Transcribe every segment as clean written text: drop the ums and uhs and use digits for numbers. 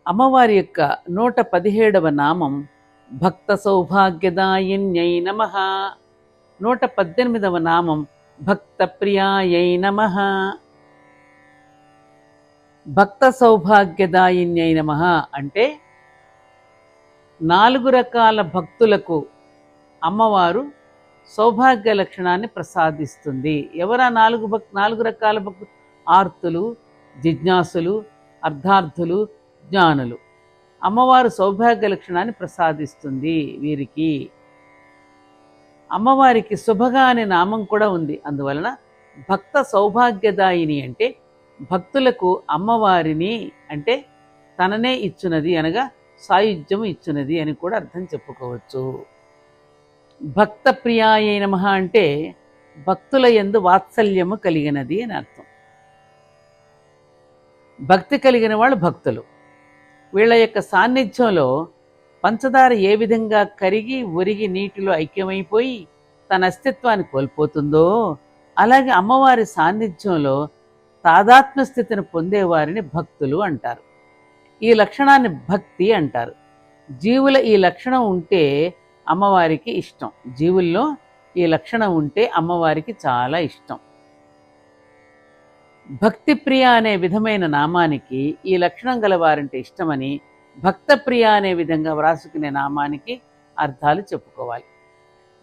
అమ్మవారి యొక్క 117వ నామం భక్త సౌభాగ్యదాయిన్యై నమః. 118వ నామం భక్త ప్రియాయై నమః. భక్త సౌభాగ్యదాయిన్యై నమః అంటే 4 రకాల భక్తులకు అమ్మవారు సౌభాగ్య లక్షణాన్ని ప్రసాదిస్తుంది. ఎవరా 4 రకాల భక్తులు? ఆర్తులు, జిజ్ఞాసులు, అర్ధార్థులు, జ్ఞానులు. అమ్మవారు సౌభాగ్య లక్షణాన్ని ప్రసాదిస్తుంది వీరికి. అమ్మవారికి శుభగా అనే నామం కూడా ఉంది. అందువలన భక్త సౌభాగ్యదాయిని అంటే భక్తులకు అమ్మవారిని అంటే తననే ఇచ్చునది అనగా సాయుధ్యం ఇచ్చునది అని కూడా అర్థం చెప్పుకోవచ్చు. భక్త ప్రియాయ నమః అంటే భక్తుల యందు వాత్సల్యము కలిగినది అని అర్థం. భక్తి కలిగిన వాళ్ళు భక్తులు. వీళ్ళ యొక్క సాన్నిధ్యంలో పంచదార ఏ విధంగా కరిగి ఒరిగి నీటిలో ఐక్యమైపోయి తన అస్తిత్వాన్ని కోల్పోతుందో అలాగే అమ్మవారి సాన్నిధ్యంలో తాదాత్మ్య స్థితిని పొందేవారిని భక్తులు అంటారు. ఈ లక్షణాన్ని భక్తి అంటారు. జీవుల ఈ లక్షణం ఉంటే అమ్మవారికి ఇష్టం. జీవుల్లో ఈ లక్షణం ఉంటే అమ్మవారికి చాలా ఇష్టం. భక్తి ప్రియ అనే విధమైన నామానికి ఈ లక్షణం గలవారంటే ఇష్టమని, భక్త ప్రియ అనే విధంగా వ్రాసుకునే నామానికి అర్థాలు చెప్పుకోవాలి.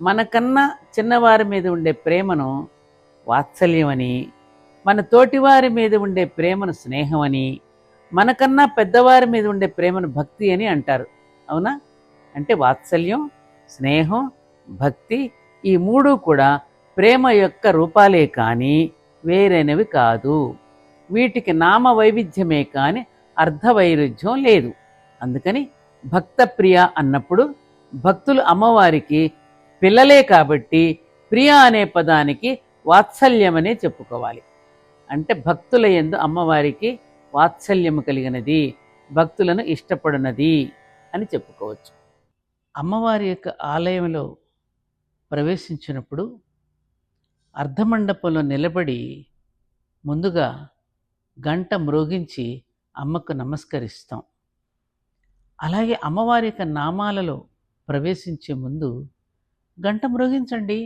మనకన్నా చిన్నవారి మీద ఉండే ప్రేమను వాత్సల్యమని, మన తోటివారి మీద ఉండే ప్రేమను స్నేహమని, మనకన్నా పెద్దవారి మీద ఉండే ప్రేమను భక్తి అని అంటారు. అవునా? అంటే వాత్సల్యం, స్నేహం, భక్తి ఈ 3 కూడా ప్రేమ యొక్క రూపాలే కానీ వేరైనవి కాదు. వీటికి నామ వైవిధ్యమే కానీ అర్థ వైరుధ్యం లేదు. అందుకని భక్త ప్రియ అన్నప్పుడు భక్తులు అమ్మవారికి పిల్లలే కాబట్టి ప్రియ అనే పదానికి వాత్సల్యమనే చెప్పుకోవాలి. అంటే భక్తుల యందు అమ్మవారికి వాత్సల్యము కలిగినది, భక్తులను ఇష్టపడినది అని చెప్పుకోవచ్చు. అమ్మవారి యొక్క ఆలయంలో ప్రవేశించినప్పుడు అర్ధమండపంలో నిలబడి ముందుగా గంట మ్రోగించి అమ్మకు నమస్కరిస్తాం. అలాగే అమ్మవారి యొక్క నామాలలో ప్రవేశించే ముందు గంట మ్రోగించండి.